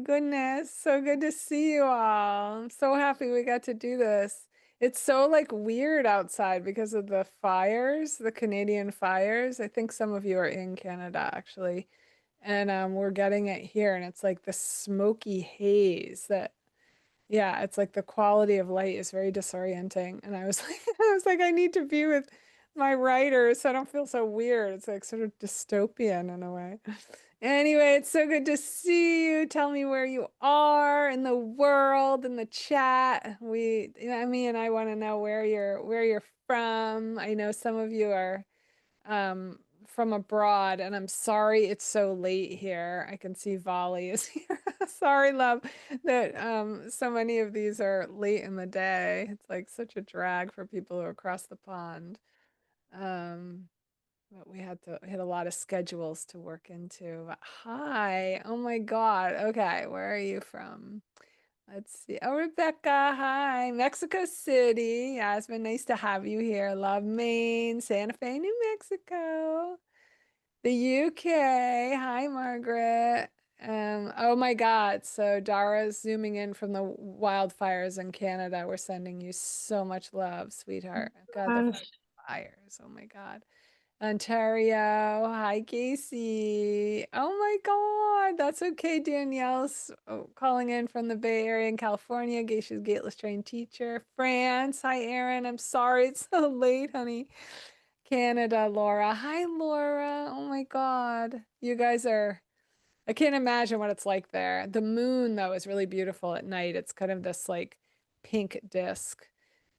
goodness. So good to see you all. I'm so happy we got to do this. It's so like weird outside because of the fires, the Canadian fires. I think some of you are in Canada actually. And we're getting it here and it's like the smoky haze that yeah, it's like the quality of light is very disorienting. And I was like I need to be with my writers so I don't feel so weird. It's like sort of dystopian in a way. Anyway, it's so good to see you. Tell me where you are in the world, in the chat. Emmy and I want to know where you're from. I know some of you are from abroad, and I'm sorry it's so late here. I can see Volley is here. Sorry, love, that so many of these are late in the day. It's like such a drag for people who are across the pond. Um, but we had a lot of schedules to work into. But hi. Oh my God. Okay, where are you from? Let's see. Oh, Rebecca, hi. Mexico City. Yeah, it's been nice to have you here. Love Maine, Santa Fe, New Mexico. The UK. Hi, Margaret. Oh my God. So Dara's zooming in from the wildfires in Canada. We're sending you so much love, sweetheart. God, the Gosh. fires. Oh my God. Ontario. Hi, Casey. Oh my God. That's okay. Danielle's calling in from the Bay Area in California. Geisha's Gateless trained teacher. France. Hi, Erin. I'm sorry it's so late, honey. Canada, Laura. Hi, Laura. Oh my God. You guys are, I can't imagine what it's like there. The moon, though, is really beautiful at night. It's kind of this like pink disc.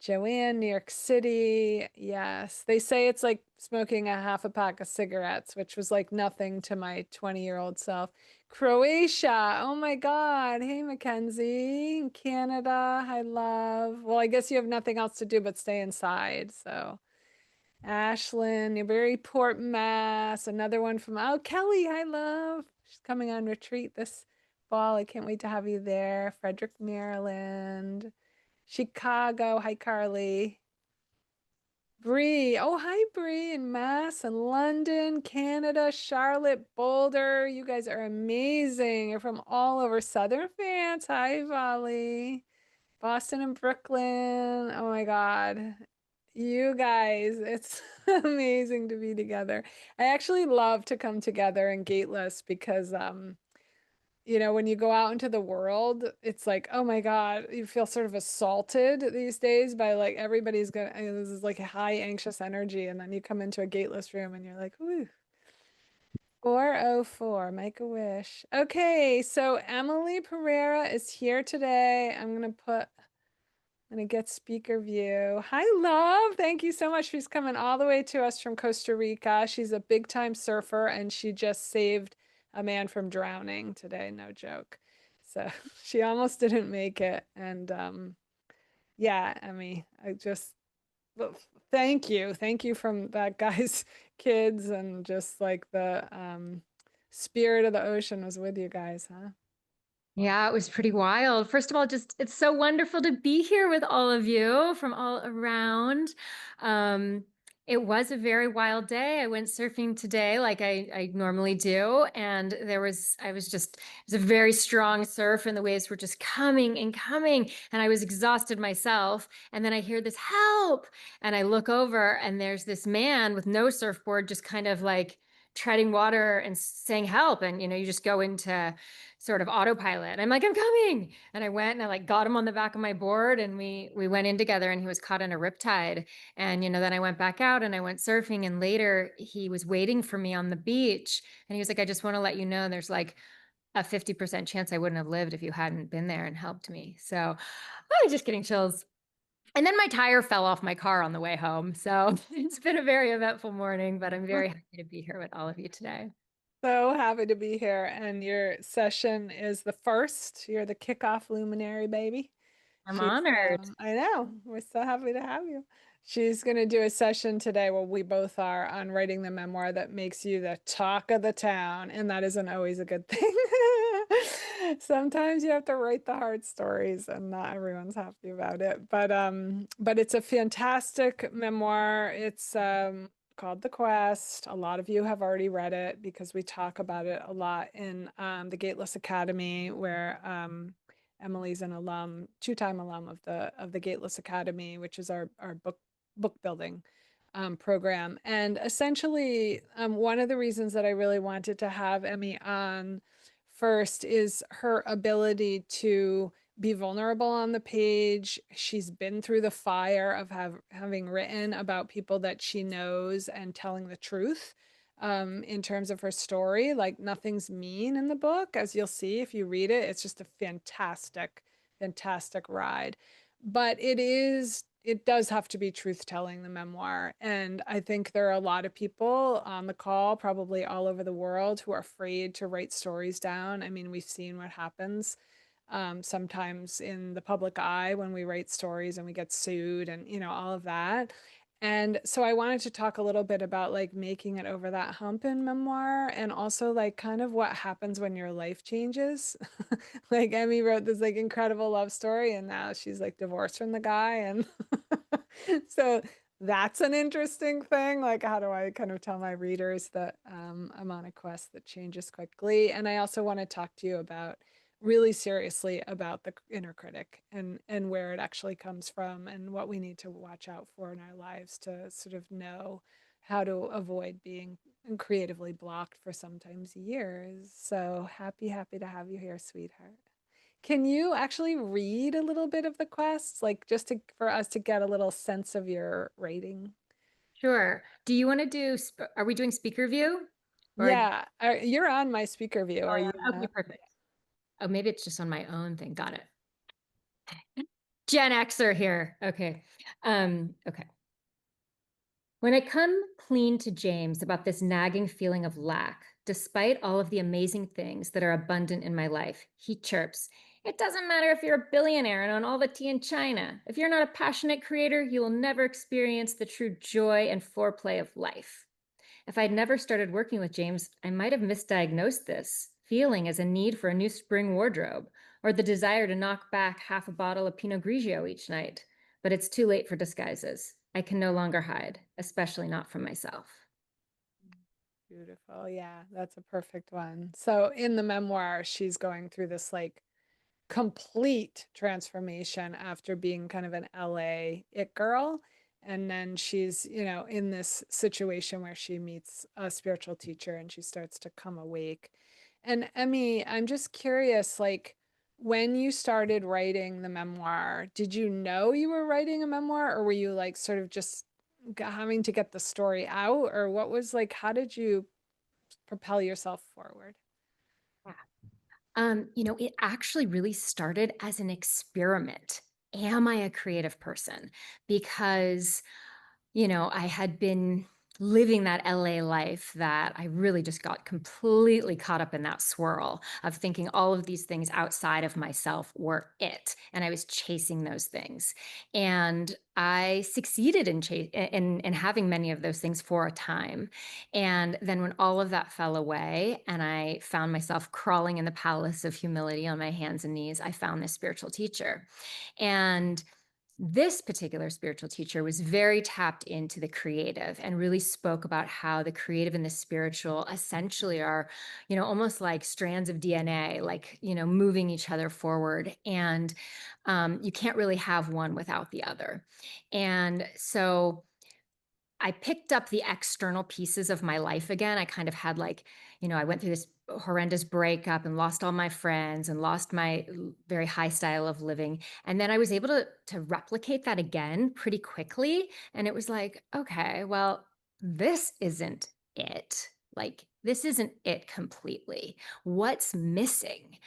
Joanne, New York City. Yes. They say it's like smoking a half a pack of cigarettes, which was like nothing to my 20-year-old self. Croatia. Oh my God. Hey, Mackenzie. Canada. I love. Well, I guess you have nothing else to do but stay inside. So. Ashlyn, Newburyport, Mass. Another one from, oh, Kelly, hi, love. She's coming on retreat this fall. I can't wait to have you there. Frederick, Maryland. Chicago, hi, Carly. Bree, oh, hi, Bree, in Mass and London, Canada, Charlotte, Boulder. You guys are amazing. You're from all over Southern France. Hi, Volley. Boston and Brooklyn. Oh my God. You guys, it's amazing to be together. I actually love to come together in Gateless because when you go out into the world, it's like, oh my God, you feel sort of assaulted these days by like everybody's gonna this is like a high anxious energy, and then you come into a Gateless room and you're like, ooh. 404, make a wish. Okay, so Emily Pereira is here today. I'm gonna get speaker view. Hi, love. Thank you so much. She's coming all the way to us from Costa Rica. She's a big time surfer and she just saved a man from drowning today. No joke. So she almost didn't make it. And yeah, I mean, I just well, thank you. Thank you from that guy's kids and just like the spirit of the ocean was with you guys, huh? Yeah, it was pretty wild. First of all, just it's so wonderful to be here with all of you from all around. Um, it was a very wild day. I went surfing today like I normally do, and it was a very strong surf, and the waves were just coming and coming, and I was exhausted myself. And then I hear this help, and I look over, and there's this man with no surfboard just kind of like treading water and saying help. And you just go into sort of autopilot. And I'm like, I'm coming. And I went and I like got him on the back of my board and we went in together and he was caught in a riptide. And then I went back out and I went surfing and later he was waiting for me on the beach and he was like, I just want to let you know there's like a 50% chance I wouldn't have lived if you hadn't been there and helped me. So I was just getting chills. And then my tire fell off my car on the way home. So it's been a very eventful morning, but I'm very happy to be here with all of you today. So happy to be here. And your session is the first. You're the kickoff luminary, baby. I'm honored. I know, we're so happy to have you. She's going to do a session today where we both are on writing the memoir that makes you the talk of the town. And that isn't always a good thing. Sometimes you have to write the hard stories and not everyone's happy about it. But it's a fantastic memoir. It's called The Quest. A lot of you have already read it because we talk about it a lot in the Gateless Academy, where Emily's an alum, two-time alum of the Gateless Academy, which is our book building program. And essentially, one of the reasons that I really wanted to have Emmy on first is her ability to be vulnerable on the page. She's been through the fire of having written about people that she knows and telling the truth in terms of her story. Like nothing's mean in the book, as you'll see if you read it. It's just a fantastic, fantastic ride. But it does have to be truth telling, the memoir. And I think there are a lot of people on the call, probably all over the world, who are afraid to write stories down. I mean, we've seen what happens sometimes in the public eye when we write stories and we get sued and, all of that. And so I wanted to talk a little bit about like making it over that hump in memoir and also like kind of what happens when your life changes. Like Emmy wrote this like incredible love story and now she's like divorced from the guy and so that's an interesting thing. Like how do I kind of tell my readers that I'm on a quest that changes quickly? And I also want to talk to you about really seriously about the inner critic and where it actually comes from and what we need to watch out for in our lives to sort of know how to avoid being creatively blocked for sometimes years. So happy to have you here, sweetheart. Can you actually read a little bit of the quests, like just to for us to get a little sense of your rating? Sure. Do you want to do, are we doing speaker view? Or, Yeah, you're on my speaker view. oh, Are you yeah. Okay, not? perfect. Oh, maybe it's just on my own thing. Got it. Gen Xer here. Okay. Okay. When I come clean to James about this nagging feeling of lack, despite all of the amazing things that are abundant in my life, he chirps, "It doesn't matter if you're a billionaire and own all the tea in China. If you're not a passionate creator, you will never experience the true joy and foreplay of life." If I'd never started working with James, I might have misdiagnosed this feeling as a need for a new spring wardrobe or the desire to knock back half a bottle of Pinot Grigio each night. But it's too late for disguises. I can no longer hide, especially not from myself. Beautiful. Yeah, that's a perfect one. So in the memoir, she's going through this like complete transformation after being kind of an LA it girl. And then she's, in this situation where she meets a spiritual teacher and she starts to come awake. And Emmy, I'm just curious, like, when you started writing the memoir, did you know you were writing a memoir or were you like sort of just having to get the story out? Or what was like, how did you propel yourself forward? It actually really started as an experiment. Am I a creative person? Because I had been living that LA life that I really just got completely caught up in that swirl of thinking all of these things outside of myself were it. And I was chasing those things. And I succeeded in having many of those things for a time. And then when all of that fell away and I found myself crawling in the palace of humility on my hands and knees, I found this spiritual teacher. And this particular spiritual teacher was very tapped into the creative and really spoke about how the creative and the spiritual essentially are, almost like strands of DNA, like, moving each other forward. And you can't really have one without the other. And so I picked up the external pieces of my life again. I kind of had like, I went through this horrendous breakup and lost all my friends and lost my very high style of living. And then I was able to replicate that again pretty quickly. And it was like, okay, well, this isn't it. Like, this isn't it completely. What's missing?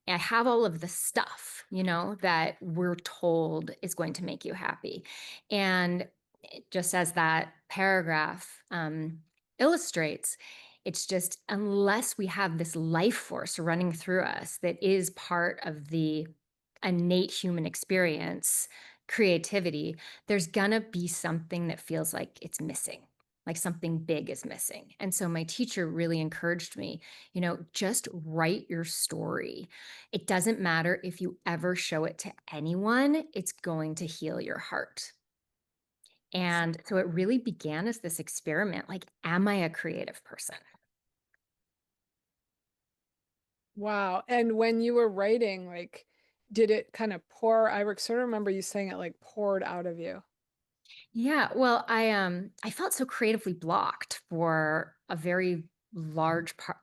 I have all of the stuff, that we're told is going to make you happy. And just as that paragraph illustrates, it's just unless we have this life force running through us that is part of the innate human experience, creativity, there's gonna be something that feels like it's missing, like something big is missing. And so my teacher really encouraged me, just write your story. It doesn't matter if you ever show it to anyone, it's going to heal your heart. And so it really began as this experiment, like, am I a creative person? Wow. And when you were writing, like, did it kind of pour? I sort of remember you saying it like poured out of you. Yeah, well, I felt so creatively blocked for a very large part,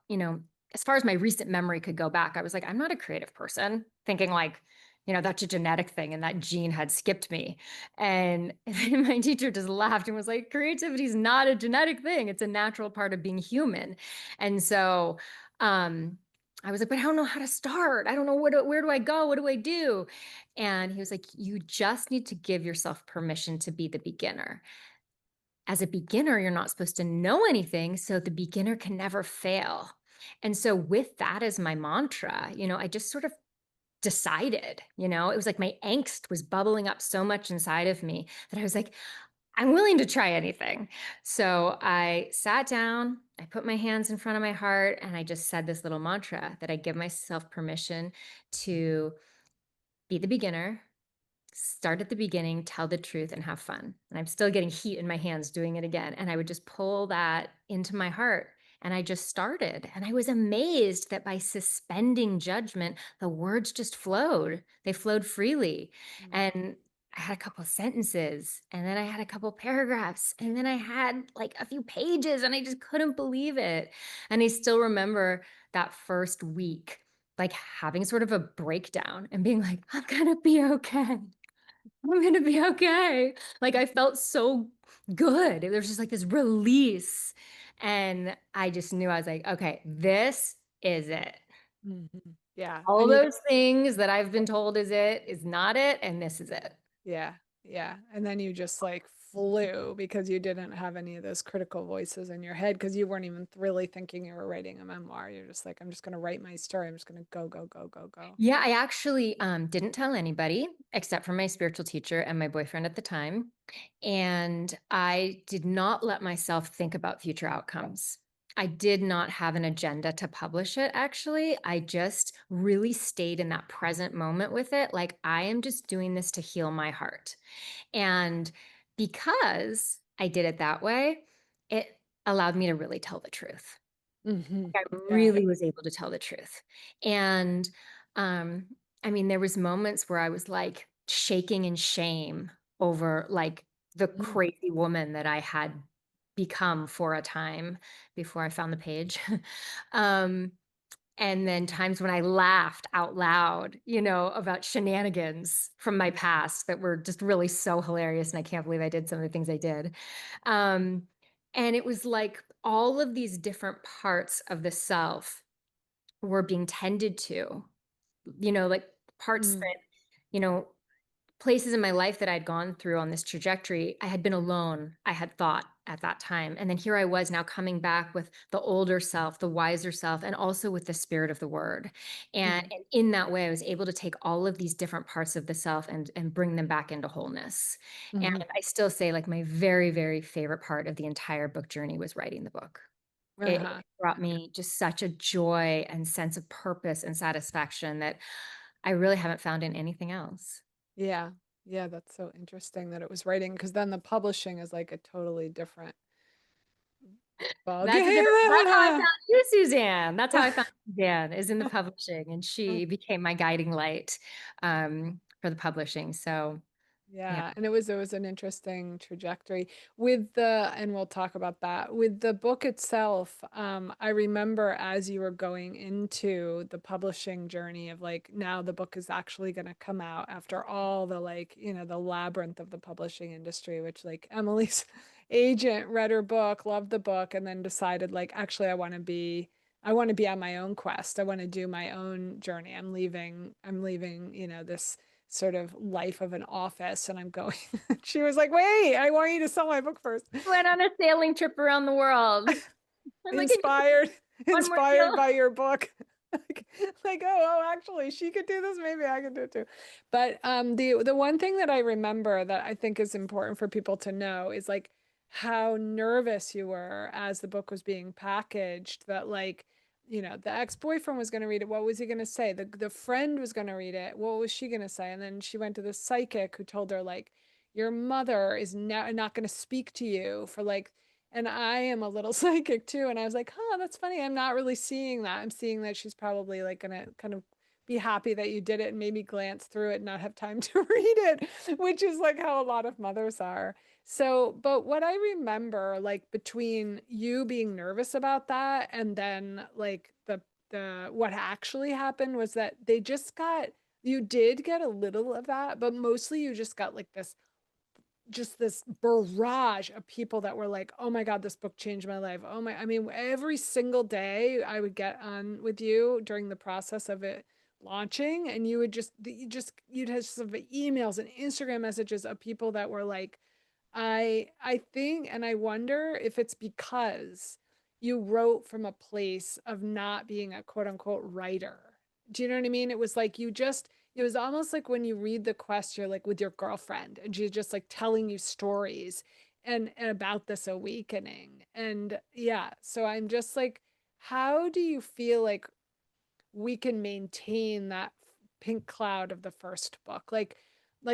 as far as my recent memory could go back. I was like, I'm not a creative person, thinking like, that's a genetic thing and that gene had skipped me. And my teacher just laughed and was like, creativity is not a genetic thing. It's a natural part of being human. And so um I was like, but I don't know how to start. I don't know where do I go? What do I do? And he was like, you just need to give yourself permission to be the beginner. As a beginner, you're not supposed to know anything, so the beginner can never fail. And so, with that as my mantra, I just sort of decided, it was like my angst was bubbling up so much inside of me that I was like, I'm willing to try anything. So I sat down, I put my hands in front of my heart, and I just said this little mantra that I give myself permission to be the beginner, start at the beginning, tell the truth, and have fun. And I'm still getting heat in my hands doing it again. And I would just pull that into my heart. And I just started. And I was amazed that by suspending judgment, the words just flowed. They flowed freely. Mm. And I had a couple of sentences, and then I had a couple of paragraphs, and then I had like a few pages, and I just couldn't believe it. And I still remember that first week, like having sort of a breakdown and being like, I'm gonna be okay. I'm gonna be okay. Like I felt so good. There was just like this release. And I just knew I was like, okay, this is it. Mhm. Yeah. All And you those things that I've been told is it is not it, and this is it. Yeah, yeah. And then you just like flew because you didn't have any of those critical voices in your head because you weren't even really thinking you were writing a memoir. You're just like, I'm just going to write my story. I'm just going to go, go, go, go, go. Yeah, I actually didn't tell anybody except for my spiritual teacher and my boyfriend at the time. And I did not let myself think about future outcomes. I did not have an agenda to publish it, actually. I just really stayed in that present moment with it. Like, I am just doing this to heal my heart. And because I did it that way, it allowed me to really tell the truth. Hmm. I Yeah. really was able to tell the truth. And um, I mean, there was moments where I was like shaking in shame over like the Mhm. crazy woman that I had become for a time before I found the page. um, and then times when I laughed out loud, about shenanigans from my past that were just really so hilarious. And I can't believe I did some of the things I did. Um, and it was like all of these different parts of the self were being tended to, like parts Mm. that, you know, places in my life that I'd gone through on this trajectory, I had been alone, I had thought at that time. And then here I was now coming back with the older self, the wiser self, and also with the spirit of the word. And, Mhm. and in that way, I was able to take all of these different parts of the self and bring them back into wholeness. And Mhm. I still say, like, my very, very favorite part of the entire book journey was writing the book. It Uh-huh. brought me just such a joy and sense of purpose and satisfaction that I really haven't found in anything else. Yeah. Yeah. That's so interesting that it was writing because then the publishing is like a totally different ball That's how I game. found you, Suzanne. That's how I found Suzanne, is in the publishing, and she became my guiding light for the publishing. So yeah. Yeah, and it was an interesting trajectory with the, and we'll talk about that. With the book itself, I remember as you were going into the publishing journey of like now the book is actually going to come out after all the like, the labyrinth of the publishing industry, which like Emily's agent read her book, loved the book, and then decided like actually I want to be on my own quest. I want to do my own journey. I'm leaving, this sort of life of an office and I'm going. She was like, wait, I want you to sell my book first. Went on a sailing trip around the world. I'm like, can you give Inspired, me one more inspired deal? by your book. like, oh, actually, she could do this. Maybe I could do it too. But the one thing that I remember that I think is important for people to know is like how nervous you were as the book was being packaged. That like, the ex-boyfriend was going to read it. What was he going to say? The friend was going to read it. What was she going to say? And then she went to the psychic who told her like, your mother is not going to speak to you for like, and I am a little psychic too. And I was like, huh, that's funny. I'm not really seeing that. I'm seeing that she's probably like going to kind of be happy that you did it and maybe glance through it and not have time to read it, which is like how a lot of mothers are. So, but what I remember, like between you being nervous about that and then like the what actually happened was that they just got you did get a little of that, but mostly you just got like this just this barrage of people that were like, "Oh my God, this book changed my life." Oh my, I mean, every single day I would get on with you during the process of it launching, and you would you'd have some emails and Instagram messages of people that were like, I think and I wonder if it's because you wrote from a place of not being a quote unquote writer. Do you know what I mean? It was like it was almost like when you read the quest, you're like with your girlfriend and she's just like telling you stories and about this awakening. And yeah, so I'm just like, how do you feel like we can maintain that pink cloud of the first book? Like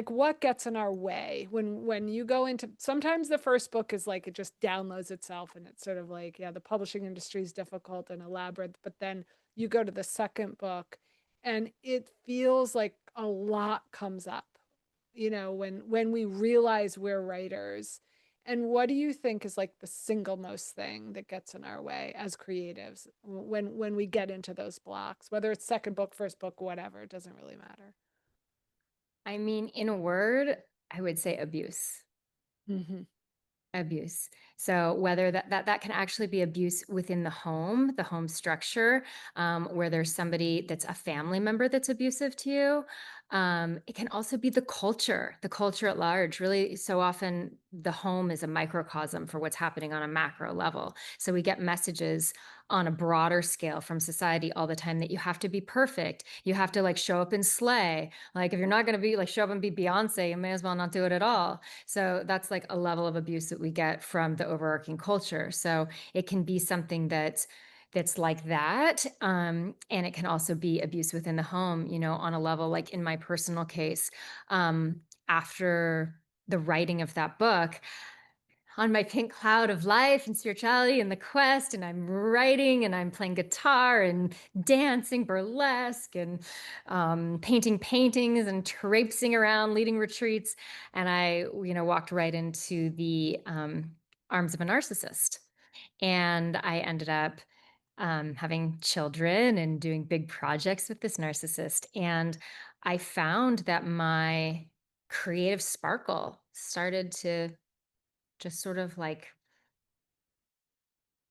what gets in our way when you go into sometimes the first book is like it just downloads itself and it's sort of like, yeah, the publishing industry is difficult and a labyrinth, but then you go to the second book and it feels like a lot comes up, when we realize we're writers. And what do you think is like the single most thing that gets in our way as creatives when we get into those blocks, whether it's second book, first book, whatever, it doesn't really matter. I mean, in a word, I would say abuse. Hmm. Abuse. So whether that can actually be abuse within the home structure, where there's somebody that's a family member that's abusive to you. It can also be the culture at large. Really, so often the home is a microcosm for what's happening on a macro level. So we get messages on a broader scale from society all the time that you have to be perfect. You have to like show up and slay. Like if you're not going to be like show up and be Beyonce, you may as well not do it at all. So that's like a level of abuse that we get from the overarching culture. So it can be something that's like that. And it can also be abuse within the home, on a level like in my personal case, after the writing of that book, on my pink cloud of life and spirituality and the quest, and I'm writing and I'm playing guitar and dancing burlesque and painting paintings and traipsing around leading retreats, and I walked right into the arms of a narcissist, and I ended up having children and doing big projects with this narcissist, and I found that my creative sparkle started to just sort of like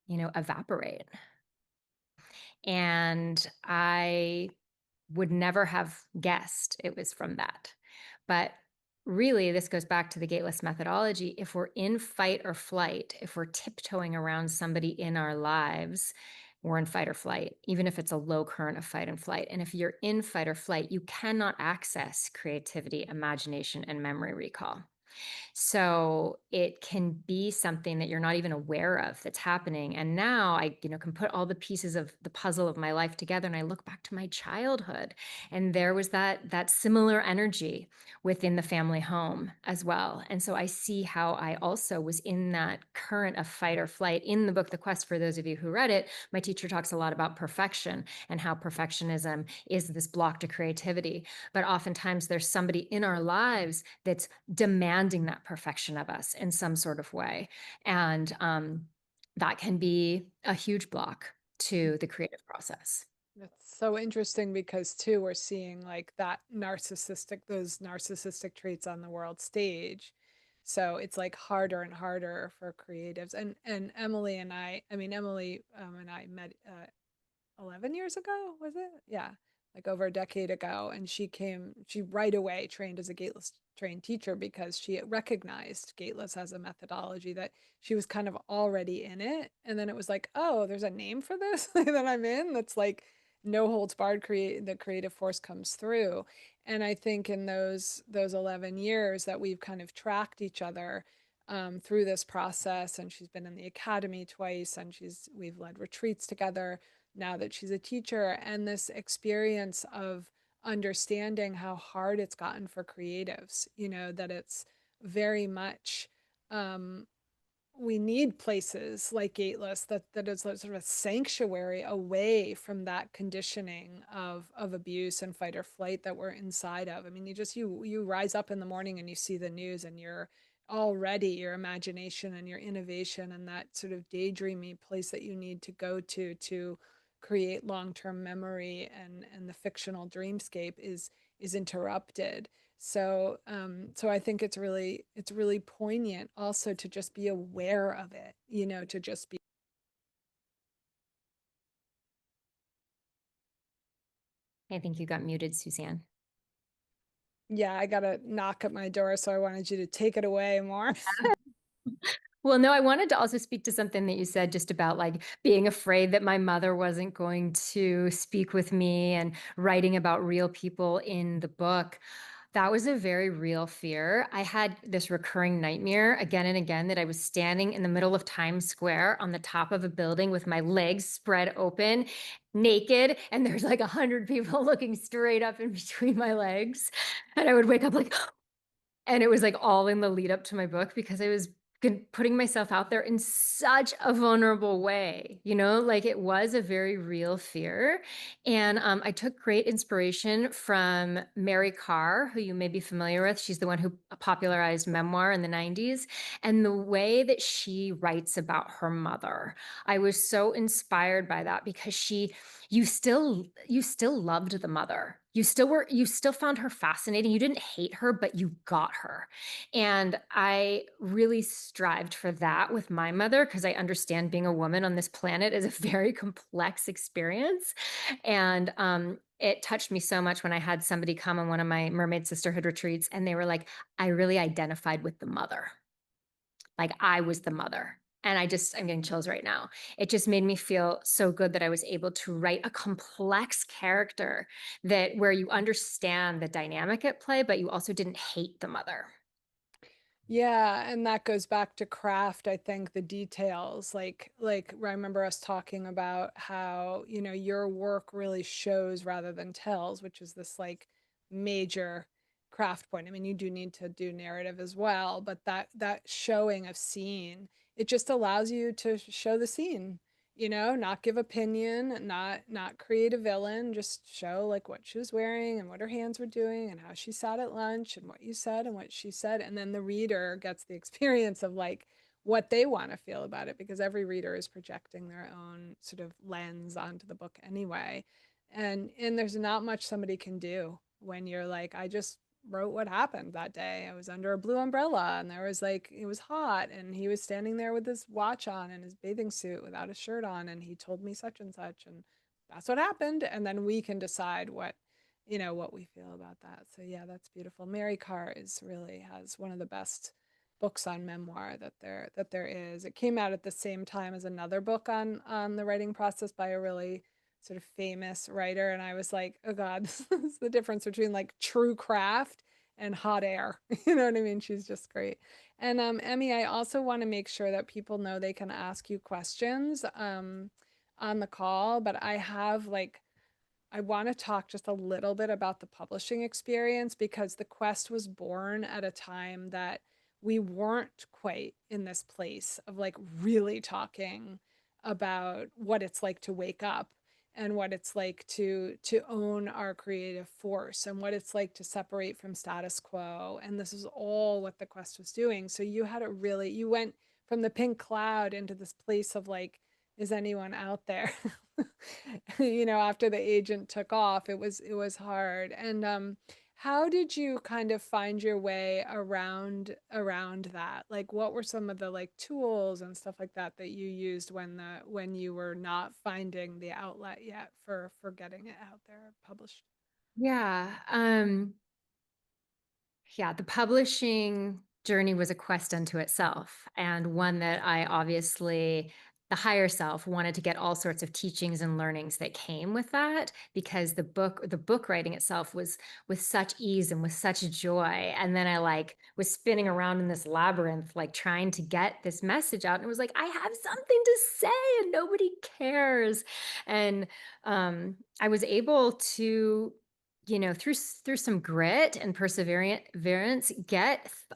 evaporate. And I would never have guessed it was from that. But really, this goes back to the gateless methodology. If we're in fight or flight, if we're tiptoeing around somebody in our lives, we're in fight or flight, even if it's a low current of fight and flight. And if you're in fight or flight, you cannot access creativity, imagination, and memory recall. So it can be something that you're not even aware of that's happening. And now I, can put all the pieces of the puzzle of my life together and I look back to my childhood and there was that similar energy within the family home as well. And so I see how I also was in that current of fight or flight. In the book The Quest, for those of you who read it, my teacher talks a lot about perfection and how perfectionism is this block to creativity. But oftentimes there's somebody in our lives that's demanding that perfection of us in some sort of way. And that can be a huge block to the creative process. That's so interesting because too we're seeing like those narcissistic traits on the world stage. So it's like harder and harder for creatives. And Emily and I met 11 years ago, was it? Yeah, like over a decade ago. And she right away trained as a Gateless trained teacher because she recognized Gateless as a methodology that she was kind of already in it. And then it was like, oh, there's a name for this that I'm in that's like no holds barred the creative force comes through. And I think in those 11 years that we've kind of tracked each other through this process, and she's been in the academy twice, and we've led retreats together now that she's a teacher, and this experience of understanding how hard it's gotten for creatives, that it's very much um, we need places like Gateless that is sort of a sanctuary away from that conditioning of abuse and fight or flight that we're inside of. I mean, you rise up in the morning and you see the news and you're already your imagination and your innovation and that sort of daydreamy place that you need to go to create long-term memory and the fictional dreamscape is interrupted. So I think it's really poignant also to just be aware of it, to just be. I think you got muted, Suzanne. Yeah, I got a knock at my door, so I wanted you to take it away more. Well, no, I wanted to also speak to something that you said just about like being afraid that my mother wasn't going to speak with me and writing about real people in the book. That was a very real fear. I had this recurring nightmare again and again that I was standing in the middle of Times Square on the top of a building with my legs spread open, naked, and there's like 100 people looking straight up in between my legs. And I would wake up like, and it was like all in the lead up to my book because I was putting myself out there in such a vulnerable way, like it was a very real fear. And I took great inspiration from Mary Karr, who you may be familiar with. She's the one who popularized memoir in the 90s, and the way that she writes about her mother. I was so inspired by that because you still loved the mother. You still found her fascinating. You didn't hate her, but you got her. And I really strived for that with my mother because I understand being a woman on this planet is a very complex experience. And it touched me so much when I had somebody come on one of my Mermaid Sisterhood retreats and they were like, I really identified with the mother. Like I was the mother. And I'm getting chills right now. It just made me feel so good that I was able to write a complex character that where you understand the dynamic at play, but you also didn't hate the mother. Yeah, and that goes back to craft, I think, the details. Like I remember us talking about how, your work really shows rather than tells, which is this like major craft point. I mean, you do need to do narrative as well, but that showing of scene, it just allows you to show the scene, not give opinion, not create a villain, just show like what she was wearing and what her hands were doing and how she sat at lunch and what you said and what she said. And then the reader gets the experience of like what they want to feel about it because every reader is projecting their own sort of lens onto the book anyway. And there's not much somebody can do when you're like, I just wrote what happened that day. I was under a blue umbrella and there was like, it was hot and he was standing there with his watch on and his bathing suit without a shirt on and he told me such and such and that's what happened. And then we can decide what we feel about that. So yeah, that's beautiful. Mary Karr is really has one of the best books on memoir that there is. It came out at the same time as another book on the writing process by a really sort of famous writer, and I was like, oh God, this is the difference between like true craft and hot air. You know what I mean? She's just great. And Emmy, I also want to make sure that people know they can ask you questions on the call, but I want to talk just a little bit about the publishing experience because the Quest was born at a time that we weren't quite in this place of like really talking about what it's like to wake up and what it's like to own our creative force and what it's like to separate from status quo. And this is all what the Quest was doing. So you went from the pink cloud into this place of like, is anyone out there? After the agent took off, it was hard. And how did you kind of find your way around that? Like what were some of the like tools and stuff like that that you used when you were not finding the outlet yet for getting it out there published? Yeah. Yeah, the publishing journey was a quest unto itself, and one that I obviously, the higher self, wanted to get all sorts of teachings and learnings that came with that because the book writing itself was with such ease and with such joy. And then I like was spinning around in this labyrinth, like trying to get this message out. And it was like, I have something to say and nobody cares. And I was able to through some grit and perseverance,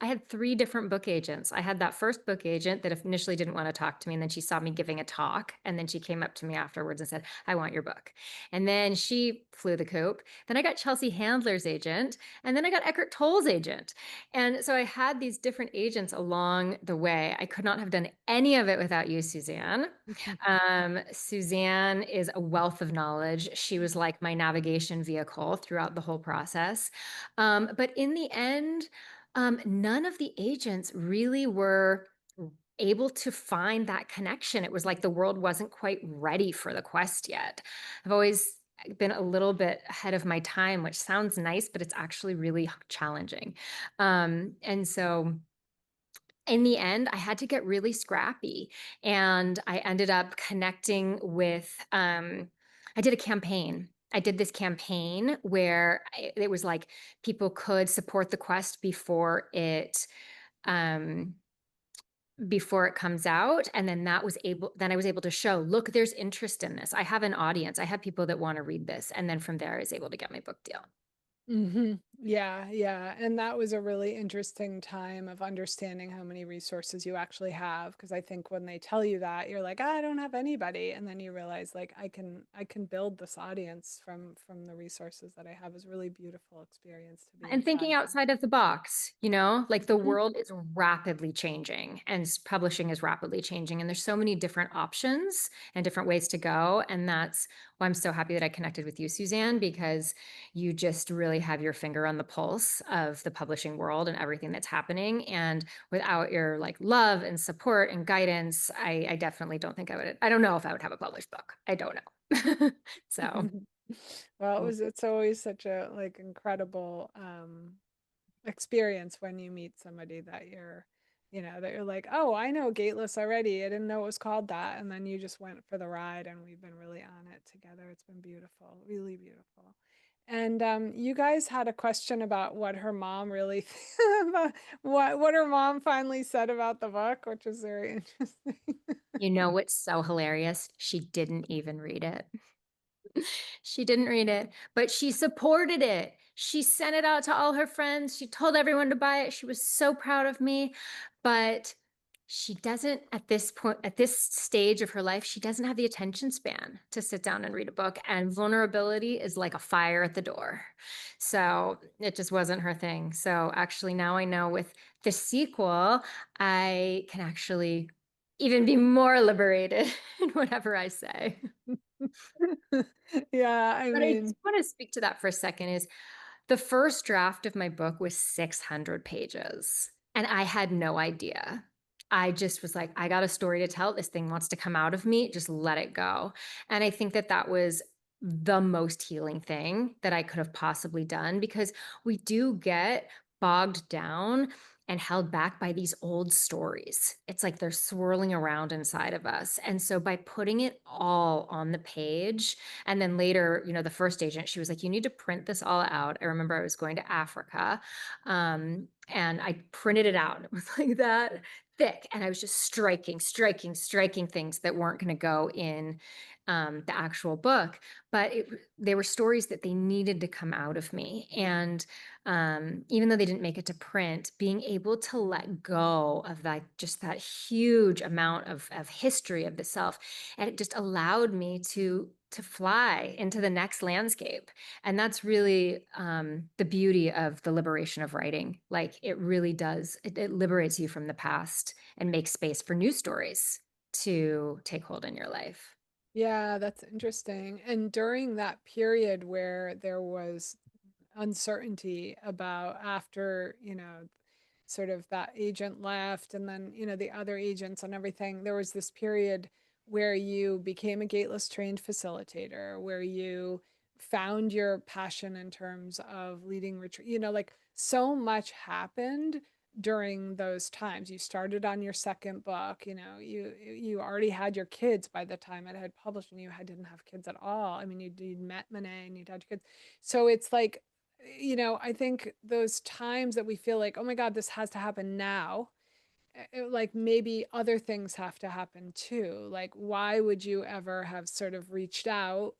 I had three different book agents. I had that first book agent that initially didn't want to talk to me, and then she saw me giving a talk, and then she came up to me afterwards and said, "I want your book." And then she flew the coop. Then I got Chelsea Handler's agent, and then I got Eckhart Tolle's agent. And so I had these different agents along the way. I could not have done any of it without you, Suzanne. Suzanne is a wealth of knowledge. She was like my navigation vehicle throughout the whole process. But in the end, none of the agents really were able to find that connection. It was like the world wasn't quite ready for the quest yet. I've always been a little bit ahead of my time, which sounds nice, but it's actually really challenging. And so in the end, I had to get really scrappy. And I ended up connecting with, I did a campaign. I did this campaign where it was like people could support the quest um, before it comes out. And then I was able to show, look, there's interest in this. I have an audience. I have people that want to read this. And then from there, I was able to get my book deal. Yeah, yeah. And that was a really interesting time of understanding how many resources you actually have. Because I think when they tell you that, you're like, I don't have anybody. And then you realize like I can build this audience from the resources that I have is really beautiful experience to be And inside thinking of. outside of the box, like the Mhm. world is rapidly changing and publishing is rapidly changing. And there's so many different options and different ways to go. And that's why I'm so happy that I connected with you, Suzanne, because you just really have your finger on the pulse of the publishing world and everything that's happening. And without your like love and support and guidance, I definitely don't think I don't know if I would have a published book. I don't know. So. Well, it's always such a like incredible experience when you meet somebody that you're like, oh, I know Gateless already. I didn't know it was called that. And then you just went for the ride and we've been really on it together. It's been beautiful, really beautiful. And you guys had a question about what her mom really about what her mom finally said about the book, which is very interesting. You know what's so hilarious? She didn't even read it. She didn't read it, but she supported it. She sent it out to all her friends. She told everyone to buy it. She was so proud of me. But she doesn't, at this point, at this stage of her life, she doesn't have the attention span to sit down and read a book. And vulnerability is like a fire at the door. So it just wasn't her thing. So actually, now I know with the sequel, I can actually even be more liberated in whatever I say. Yeah, I But I mean, just want to speak to that for a second is the first draft of my book was 600 pages, and I had no idea. I just was like, I got a story to tell. This thing wants to come out of me. Just let it go. And I think that that was the most healing thing that I could have possibly done because we do get bogged down and held back by these old stories. It's like they're swirling around inside of us. And so by putting it all on the page, and then later, the first agent, she was like, you need to print this all out. I remember I was going to Africa, and I printed it out. It was like that thick. And I was just striking things that weren't going to go in the actual book. But they were stories that they needed to come out of me. And even though they didn't make it to print, being able to let go of that, just that huge amount of history of the self, and it just allowed me to fly into the next landscape. And that's really the beauty of the liberation of writing. Like it really does, it liberates you from the past and makes space for new stories to take hold in your life. yeah, that's interesting. And during that period where there was uncertainty about after, sort of that agent left and then, the other agents and everything, there was this period where you became a gateless trained facilitator, where you found your passion in terms of leading retreat. Like so much happened during those times. You started on your second book, you already had your kids by the time it had published and didn't have kids at all. I mean, you'd met Monet and you'd had your kids. So it's like, I think those times that we feel like, oh my God, this has to happen now, like maybe other things have to happen too. Like, why would you ever have sort of reached out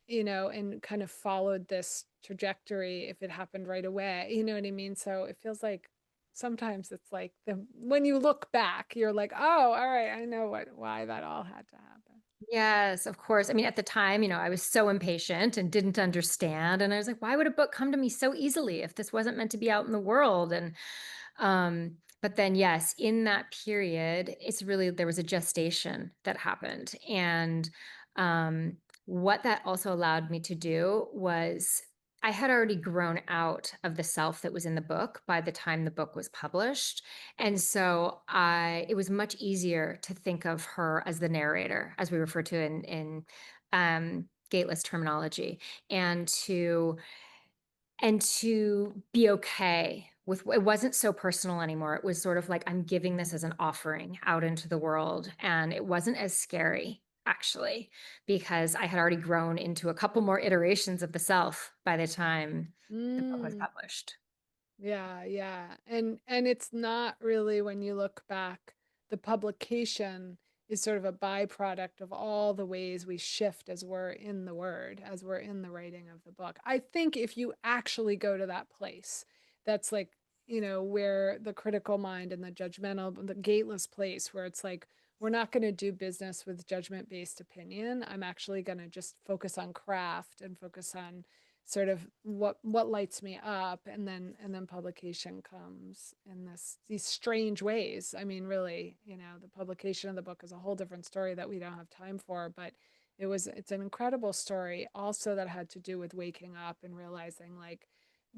and kind of followed this trajectory if it happened right away. You know what I mean? So it feels like sometimes it's like when you look back, you're like, oh, all right, I know why that all had to happen. Yes, of course. I mean, at the time, I was so impatient and didn't understand. And I was like, why would a book come to me so easily if this wasn't meant to be out in the world? But then, yes, in that period, there was a gestation that happened. And um, what that also allowed me to do was I had already grown out of the self that was in the book by the time the book was published. And so it was much easier to think of her as the narrator, as we refer to in Gateless terminology, and to be okay with it. Wasn't so personal anymore. It was sort of like I'm giving this as an offering out into the world. And it wasn't as scary, actually, because I had already grown into a couple more iterations of the self by the time the book was Mm. published. Yeah, yeah. And it's not really when you look back, the publication is sort of a byproduct of all the ways we shift as we're in the word, as we're in the writing of the book. I think if you actually go to that place, that's like, where the critical mind and the judgmental, the gateless place where it's like, we're not going to do business with judgment-based opinion. I'm actually going to just focus on craft and focus on sort of what lights me up, and then publication comes in these strange ways. I mean, really, the publication of the book is a whole different story that we don't have time for, but it's an incredible story also that had to do with waking up and realizing, like,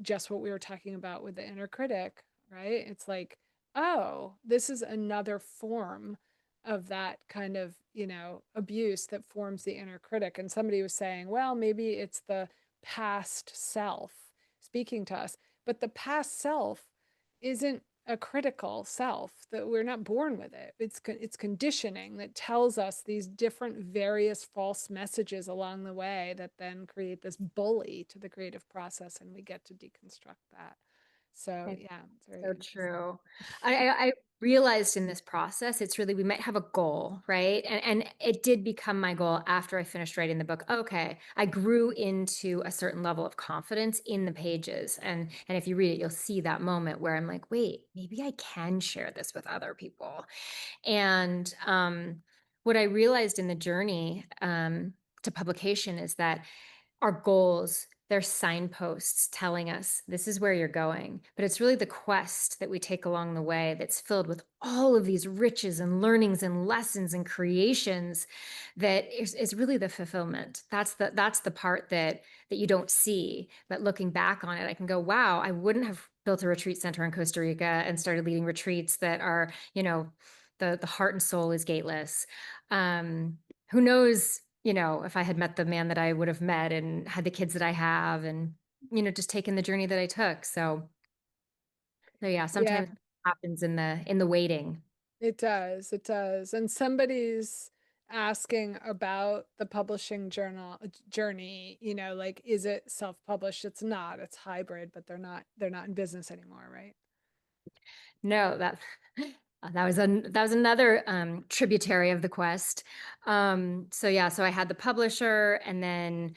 just what we were talking about with the inner critic, right? It's like, oh, this is another form of that kind of, abuse that forms the inner critic. And somebody was saying, well, maybe it's the past self speaking to us. But the past self isn't a critical self, that we're not born with it. It's conditioning that tells us these different various false messages along the way that then create this bully to the creative process, and we get to deconstruct that. So It's yeah, it's very so interesting. true. I realized in this process, it's really, we might have a goal, right? And it did become my goal after I finished writing the book. Okay, I grew into a certain level of confidence in the pages. And if you read it, you'll see that moment where I'm like, wait, maybe I can share this with other people. And what I realized in the journey to publication is that our goals, they're signposts telling us this is where you're going. But it's really the quest that we take along the way that's filled with all of these riches and learnings and lessons and creations that is really the fulfillment. That's the part that you don't see. But looking back on it, I can go, wow, I wouldn't have built a retreat center in Costa Rica and started leading retreats that are, the heart and soul is gateless. Who knows, if I had met the man that I would have met and had the kids that I have, and, just taken the journey that I took. So yeah, Yeah, sometimes it happens in the waiting. it does. It does. And somebody's asking about the publishing journey, like, is it self-published? It's not. It's hybrid, but they're not in business anymore, right? No, that was another tributary of the quest. So yeah, so I had the publisher, and then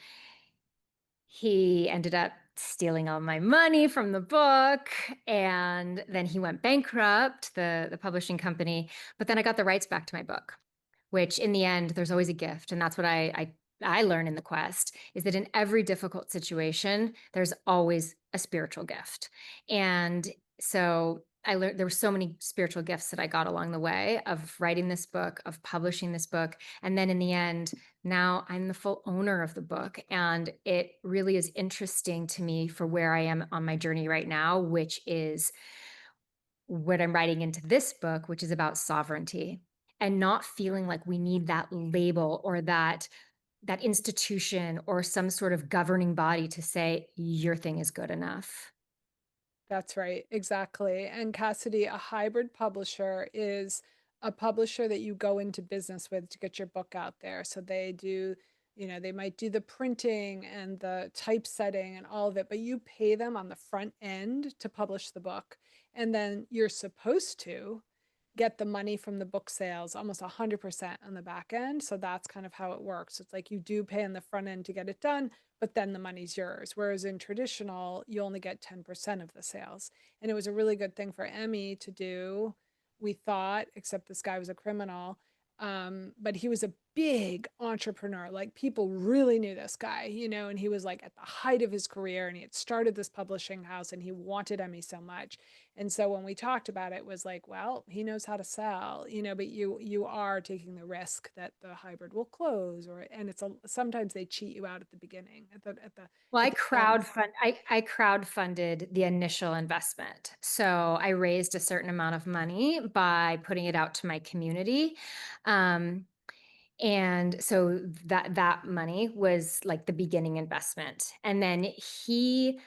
he ended up stealing all my money from the book, and then he went bankrupt, the publishing company. But then I got the rights back to my book, which in the end, there's always a gift. And that's what I learn in the quest, is that in every difficult situation, there's always a spiritual gift. And so I learned there were so many spiritual gifts that I got along the way of writing this book, of publishing this book. And then in the end, now I'm the full owner of the book. And it really is interesting to me for where I am on my journey right now, which is what I'm writing into this book, which is about sovereignty and not feeling like we need that label or that institution or some sort of governing body to say your thing is good enough. That's right, exactly. And Cassidy, a hybrid publisher is a publisher that you go into business with to get your book out there. So they do, they might do the printing and the typesetting and all of it, but you pay them on the front end to publish the book. And then you're supposed to get the money from the book sales almost 100% on the back end. So that's kind of how it works. It's like you do pay on the front end to get it done, but then the money's yours. Whereas in traditional, you only get 10% of the sales. And it was a really good thing for Emmy to do, we thought, except this guy was a criminal. But he was a big entrepreneur. Like people really knew this guy, and he was like at the height of his career and he had started this publishing house and he wanted Emmy so much. And so when we talked about it, it was like, well, he knows how to sell, but you are taking the risk that the hybrid will close, or and sometimes they cheat you out at the beginning, Well, at the end. I crowdfunded the initial investment. So I raised a certain amount of money by putting it out to my community. Um, and so that money was like the beginning investment. And then he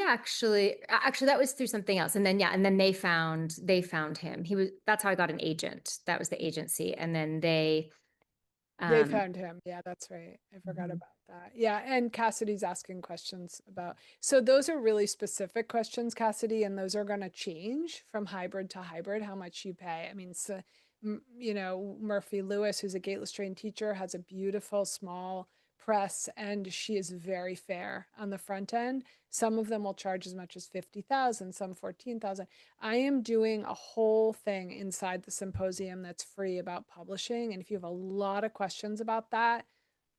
actually that was through something else. And then yeah, and then they found him. That's how I got an agent. That was the agency. And then They um found him. Yeah, that's right. I forgot mhm. about that. Yeah, and Cassidy's asking questions about. So those are really specific questions, Cassidy, and those are going to change from hybrid to hybrid, how much you pay. I mean, so, Murphy Lewis, who's a gateless trained teacher, has a beautiful small press, and she is very fair on the front end. Some of them will charge as much as 50,000, some 14,000. I am doing a whole thing inside the symposium that's free about publishing. And if you have a lot of questions about that,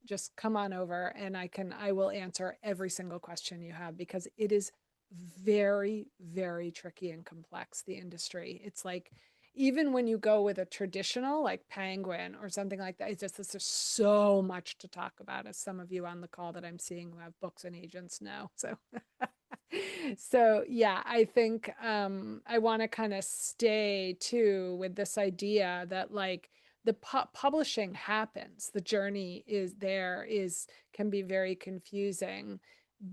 just come on over and I will answer every single question you have, because it is very, very tricky and complex, the industry. It's like, even when you go with a traditional like Penguin or something like that, it's just there's so much to talk about, as some of you on the call that I'm seeing who have books and agents know. So so yeah, I think I want to kind of stay too with this idea that like the publishing happens, the journey is can be very confusing,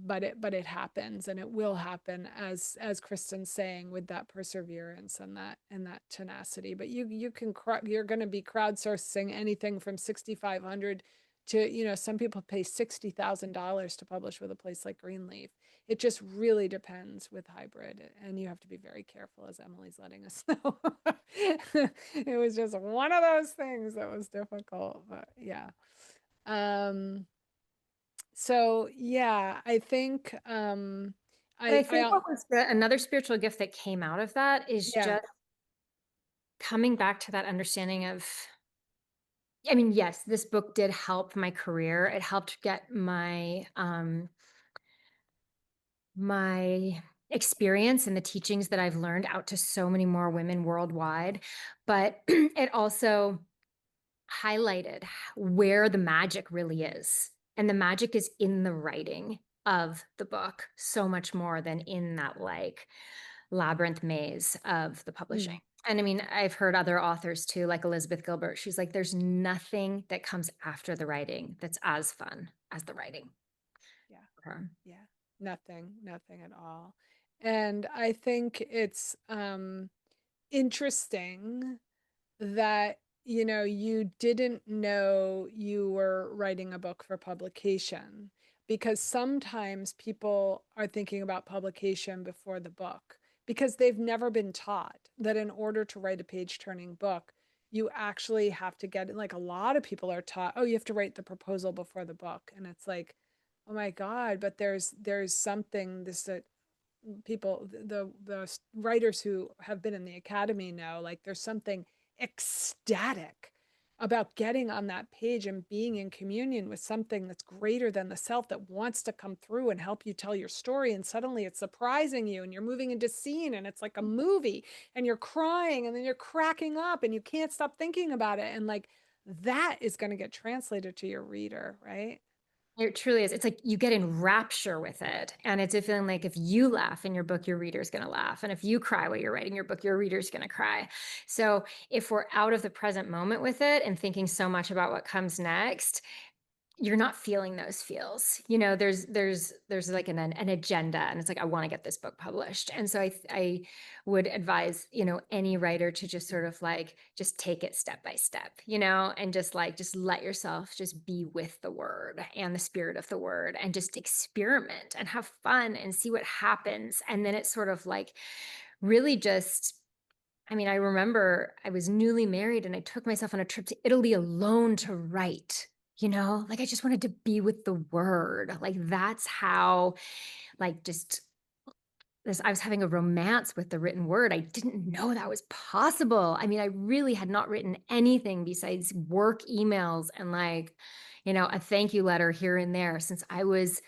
but it happens, and it will happen, as Kristen's saying, with that perseverance and that tenacity. But you're going to be crowdsourcing anything from 6,500 to, some people pay $60,000 to publish with a place like Greenleaf. It just really depends with hybrid, and you have to be very careful, as Emily's letting us know. It was just one of those things that was difficult, but yeah. Um, so yeah, I think But I I think what was another spiritual gift that came out of that is yeah. just coming back to that understanding of, I mean, yes, this book did help my career. It helped get my experience and the teachings that I've learned out to so many more women worldwide. But it also highlighted where the magic really is. And the magic is in the writing of the book, so much more than in that like labyrinth maze of the publishing. Mm, And I mean, I've heard other authors too, like Elizabeth Gilbert. She's like, there's nothing that comes after the writing that's as fun as the writing. yeah. For her. Yeah. Nothing at all. And I think it's interesting that you didn't know you were writing a book for publication, because sometimes people are thinking about publication before the book because they've never been taught that in order to write a page turning book, you actually have to get, like, a lot of people are taught, oh, you have to write the proposal before the book, and it's like, oh my God, but there's something this that people, the writers who have been in the academy know, like there's something ecstatic about getting on that page and being in communion with something that's greater than the self, that wants to come through and help you tell your story, and suddenly it's surprising you and you're moving into scene and it's like a movie, and you're crying and then you're cracking up and you can't stop thinking about it, and like that is going to get translated to your reader, right? It truly is. It's like you get in rapture with it. And it's a feeling like if you laugh in your book, your reader's going to laugh. And if you cry while you're writing your book, your reader's going to cry. So if we're out of the present moment with it and thinking so much about what comes next, you're not feeling those feels. There's like an agenda, and it's like I want to get this book published. And so I would advise any writer to just sort of like just take it step by step, and just let yourself just be with the word and the spirit of the word, and just experiment and have fun and see what happens. And then it's sort of like really just I mean, I remember I was newly married and I took myself on a trip to Italy alone to write, like I just wanted to be with the word. Like that's how, like, just this, I was having a romance with the written word. I didn't know that was possible. I mean, I really had not written anything besides work emails and like, a thank you letter here and there since I was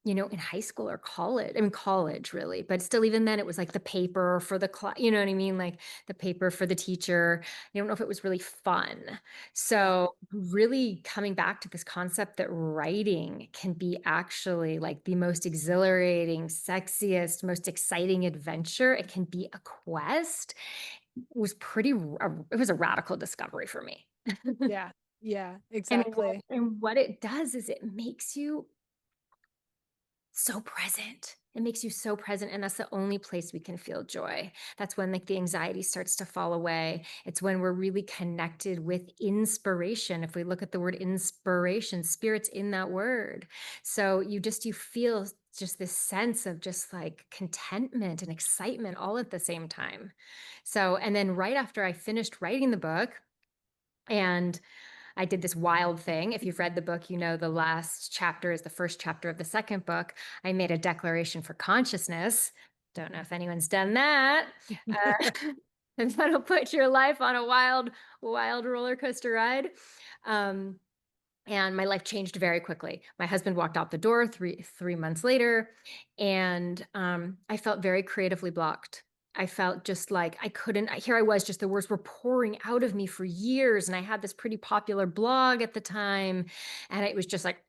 in high school or college. I mean, college really, but still, even then, it was like the paper for the class. You know what I mean? Like the paper for the teacher. I don't know if it was really fun. Yeah. So, really coming back to this concept that writing can be actually like the most exhilarating, sexiest, most exciting adventure. It can be a quest. Was it was a radical discovery for me. Yeah. Yeah, And exactly. what it does is it makes you so present. It makes you so present. And that's the only place we can feel joy. That's when like the anxiety starts to fall away. It's when we're really connected with inspiration. If we look at the word inspiration, spirit's in that word. So you feel just this sense of just like contentment and excitement all at the same time. So, and then right after I finished writing the book, and I did this wild thing. If you've read the book, the last chapter is the first chapter of the second book. I made a declaration for consciousness. Don't know if anyone's done that. And that'll put your life on a wild, wild roller coaster ride. Um, and my life changed very quickly. My husband walked out the door three months later, and I felt very creatively blocked. I felt just like I couldn't. Here I was, just the words were pouring out of me for years, and I had this pretty popular blog at the time, and it was just like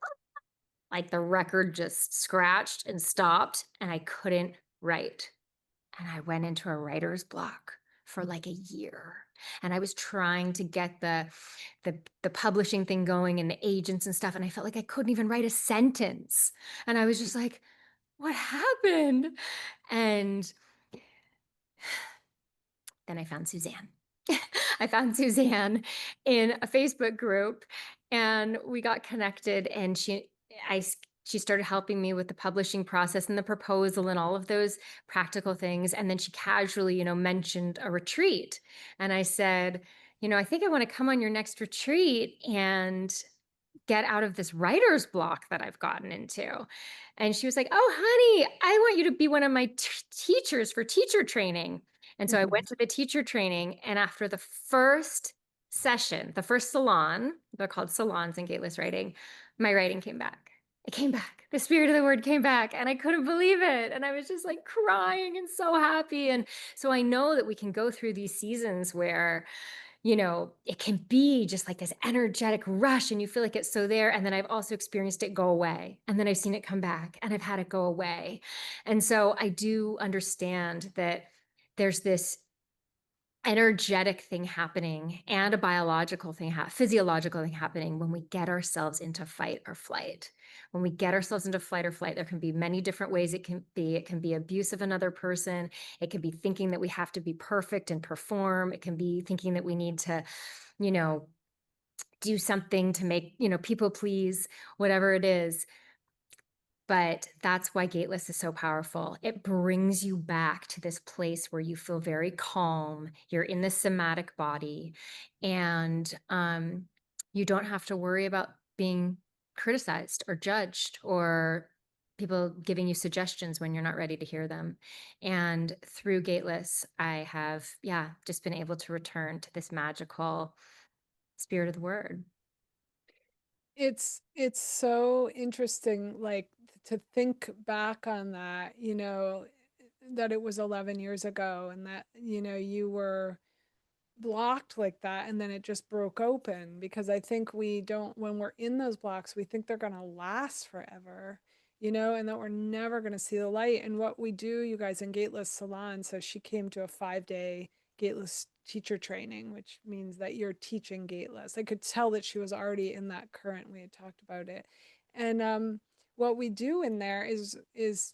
the record just scratched and stopped, and I couldn't write. And I went into a writer's block for like a year. And I was trying to get the publishing thing going and the agents and stuff. And I felt like I couldn't even write a sentence. And I was just like, what happened? And then I found Suzanne. I found Suzanne in a Facebook group and we got connected and I she started helping me with the publishing process and the proposal and all of those practical things. And then she casually, mentioned a retreat. And I said, I think I want to come on your next retreat and get out of this writer's block that I've gotten into. And she was like, "Oh, honey, I want you to be one of my teachers for teacher training." And so I went to the teacher training. And after the first session, the first salon, they're called salons in Gateless writing, my writing came back. It came back. The spirit of the word came back. And I couldn't believe it. And I was just like crying and so happy. And so I know that we can go through these seasons where it can be just like this energetic rush and you feel like it's so there. And then I've also experienced it go away. And then I've seen it come back and I've had it go away. And so I do understand that there's this energetic thing happening and a biological thing, physiological thing happening when we get ourselves into fight or flight. When we get ourselves into fight or flight, there can be many different ways it can be. It can be abuse of another person. It can be thinking that we have to be perfect and perform. It can be thinking that we need to, you know, do something to make, people please, whatever it is. But that's why Gateless is so powerful. It brings you back to this place where you feel very calm. You're in the somatic body, and you don't have to worry about being criticized or judged or people giving you suggestions when you're not ready to hear them. And through Gateless, I have, yeah, just been able to return to this magical spirit of the word. It's so interesting, like to think back on that, that it was 11 years ago and that, you were blocked like that and then it just broke open because I think we don't when we're in those blocks we think they're going to last forever, and that we're never going to see the light. And what we do, you guys, in Gateless Salon, so she came to a 5-day Gateless teacher training, which means that you're teaching Gateless. I could tell that she was already in that current. We had talked about it. And what we do in there is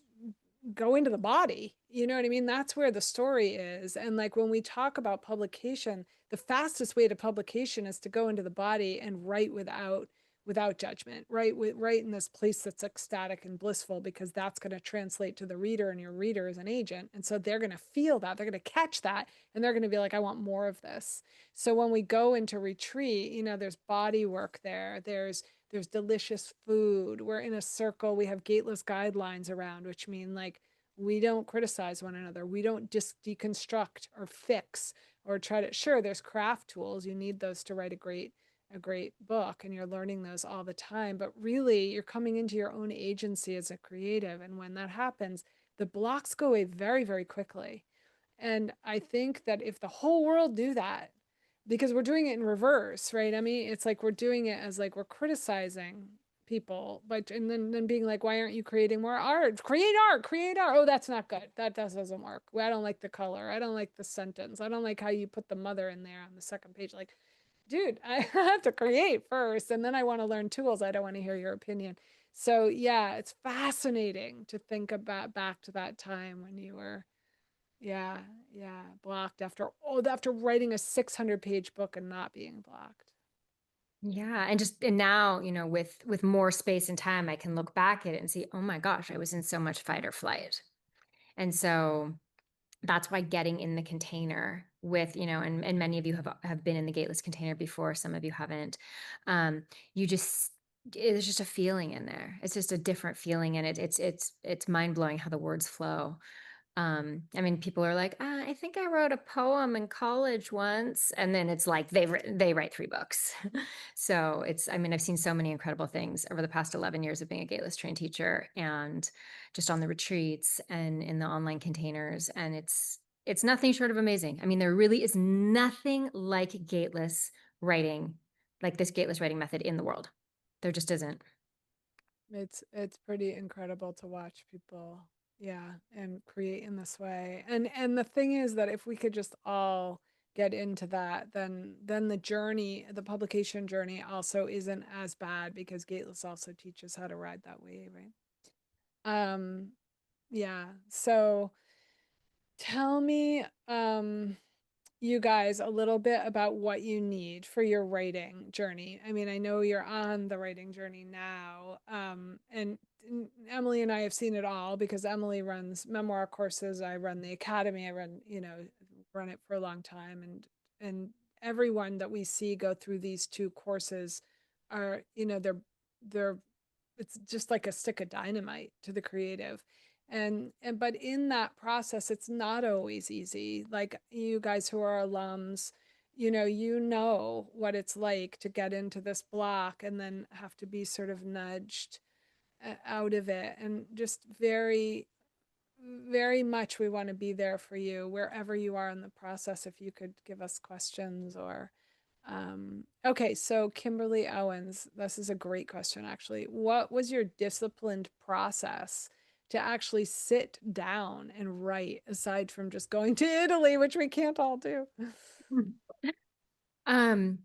go into the body. You know what I mean? That's where the story is. And like when we talk about publication, the fastest way to publication is to go into the body and write without without judgment, right? Right in this place that's ecstatic and blissful, because that's going to translate to the reader, and your reader is an agent. And so they're going to feel that, they're going to catch that, and they're going to be like, I want more of this. So when we go into retreat, there's body work there. There's delicious food. We're in a circle. We have gateless guidelines around, which mean like we don't criticize one another. We don't just deconstruct or fix or try to, sure, there's craft tools. You need those to write a great book, and you're learning those all the time, but really you're coming into your own agency as a creative. And when that happens, the blocks go away very, very quickly. And I think that if the whole world do that, because we're doing it in reverse, right? I mean, it's like we're doing it as like we're criticizing people, but and then being like, why aren't you creating more art? Create art, create art. Oh, that's not good. That doesn't work. I don't like the color. I don't like the sentence. I don't like how you put the mother in there on the second page. Like, dude, I have to create first, and then I want to learn tools. I don't want to hear your opinion. So yeah, it's fascinating to think about back to that time when you were, yeah, yeah, blocked after writing a 600-page book and not being blocked. Yeah, and now, with more space and time, I can look back at it and see, oh my gosh, I was in so much fight or flight. And so that's why getting in the container with, and many of you have been in the gateless container before, some of you haven't. Um, you just there's just a feeling in there. It's just a different feeling, and it's mind blowing how the words flow. I mean, people are like, I think I wrote a poem in college once, and then it's like they write 3 books. So I mean, I've seen so many incredible things over the past 11 years of being a gateless trained teacher, and just on the retreats and in the online containers, and it's nothing short of amazing. I mean, there really is nothing like writing, like this gateless writing method in the world. There just isn't. It's pretty incredible to watch people, yeah, and create in this way. And the thing is that if we could just all get into that, then the journey, the publication journey also isn't as bad, because Gateless also teaches how to ride that wave, right? Um, yeah. So tell me, you guys, a little bit about what you need for your writing journey. I mean, I know you're on the writing journey now. And Emily and I have seen it all, because Emily runs memoir courses. I run the academy. I run it for a long time. And everyone that we see go through these two courses are, they're it's just like a stick of dynamite to the creative. And but in that process, it's not always easy. Like you guys who are alums, you know what it's like to get into this block and then have to be sort of nudged out of it. And just very, very much we want to be there for you wherever you are in the process. If you could give us questions or okay, so Kimberly Owens, this is a great question actually. What was your disciplined process to actually sit down and write, aside from just going to Italy, which we can't all do? Um,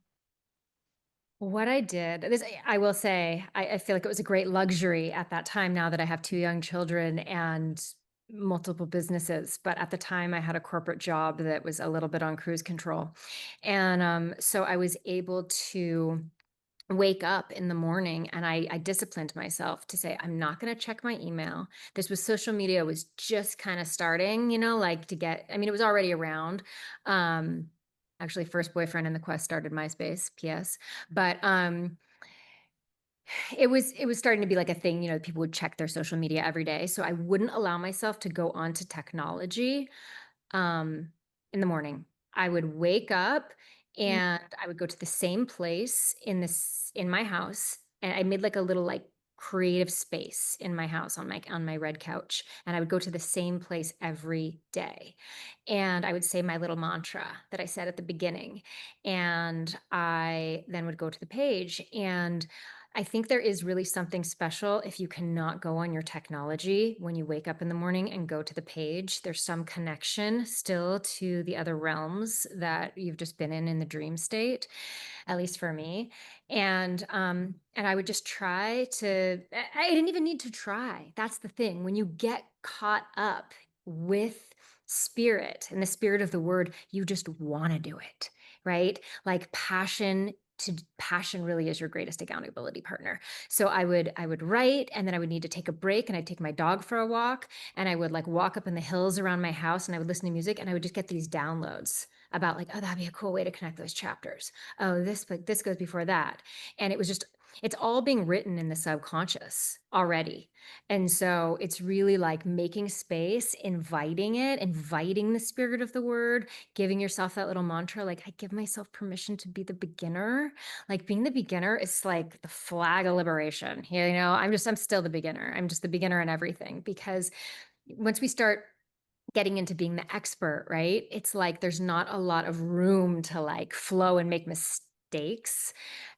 what I did, I will say, I feel like it was a great luxury at that time, now that I have 2 young children and multiple businesses. But at the time, I had a corporate job that was a little bit on cruise control. And so I was able to wake up in the morning, and I disciplined myself to say, I'm not going to check my email. This was social media was just kind of starting, like I mean, it was already around. Um, Actually, first boyfriend in the quest started MySpace, PS. But it was starting to be like a thing, people would check their social media every day. So I wouldn't allow myself to go onto technology um, in the morning. I would wake up Mm. and I would go to the same place in my house, and I made like a little like creative space in my house on my red couch, and I would go to the same place every day. And I would say my little mantra that I said at the beginning, and I then would go to the page. And I think there is really something special if you cannot go on your technology when you wake up in the morning and go to the page. There's some connection still to the other realms that you've just been in the dream state, at least for me. And I would just try to. I didn't even need to try. That's the thing. When you get caught up with spirit and the spirit of the word, you just want to do it, right? Like passion passion really is your greatest accountability partner. So I would write, and then I would need to take a break, and I'd take my dog for a walk, and I would like walk up in the hills around my house, and I would listen to music, and I would just get these downloads about like, oh, that'd be a cool way to connect those chapters. Oh, this goes before that. And it was just, it's all being written in the subconscious already. And so it's really like making space, inviting the spirit of the word, giving yourself that little mantra, like, I give myself permission to be the beginner. Like, being the beginner is like the flag of liberation. I'm still the beginner. I'm just the beginner in everything, because once we start getting into being the expert, right? It's like there's not a lot of room to like flow and make mistakes.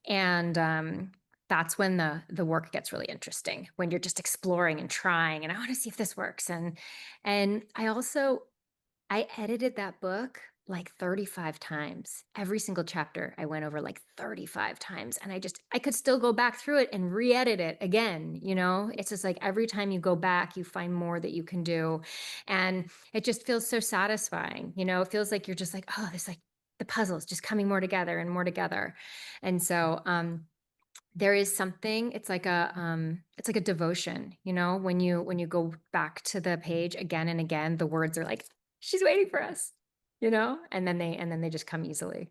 And that's when the work gets really interesting, when you're just exploring and trying, and I want to see if this works. And I edited that book like 35 times. Every single chapter I went over like 35 times. And I could still go back through it and re-edit it again. It's just like every time you go back, you find more that you can do. And it just feels so satisfying. It feels like you're just like, oh, this like the puzzle's just coming more together and more together. And so there is something, it's like a devotion, when you go back to the page again and again, the words are like, she's waiting for us, and then they just come easily.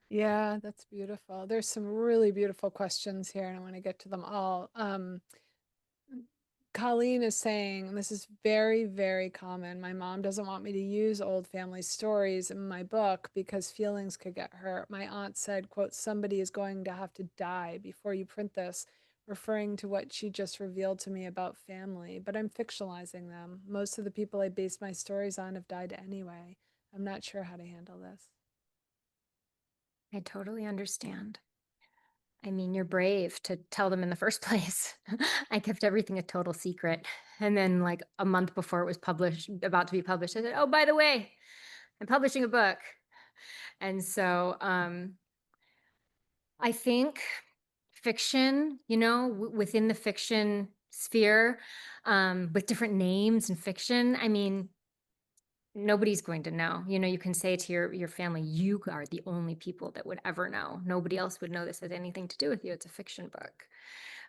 Yeah, that's beautiful. There's some really beautiful questions here, and I want to get to them all. Colleen is saying, and this is very, very common. My mom doesn't want me to use old family stories in my book because feelings could get hurt. My aunt said, quote, somebody is going to have to die before you print this, referring to what she just revealed to me about family. But I'm fictionalizing them. Most of the people I base my stories on have died anyway. I'm not sure how to handle this. I totally understand. I mean, you're brave to tell them in the first place. I kept everything a total secret. And then, like a month before it was about to be published, I said, oh, by the way, I'm publishing a book. And so I think fiction, within the fiction sphere, with different names and fiction, I mean, nobody's going to know. You can say to your family, you are the only people that would ever know. Nobody else would know this has anything to do with you. It's a fiction book.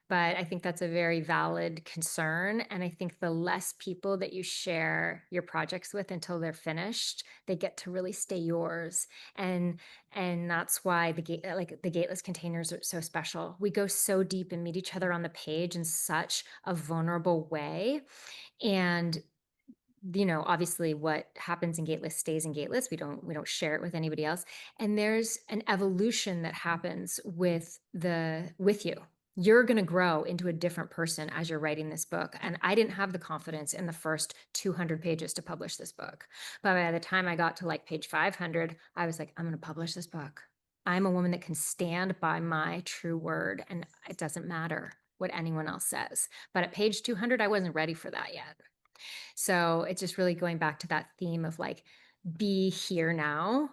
But I think that's a very valid concern. And I think the less people that you share your projects with until they're finished, they get to really stay yours. And that's why the gateless containers are so special. We go so deep and meet each other on the page in such a vulnerable way. And obviously what happens in gateless stays in gateless. We don't share it with anybody else. And there's an evolution that happens with you. You're going to grow into a different person as you're writing this book. And I didn't have the confidence in the first 200 pages to publish this book. But by the time I got to like page 500, I was like, I'm going to publish this book. I'm a woman that can stand by my true word, and it doesn't matter what anyone else says. But at page 200, I wasn't ready for that yet. So it's just really going back to that theme of like, be here now,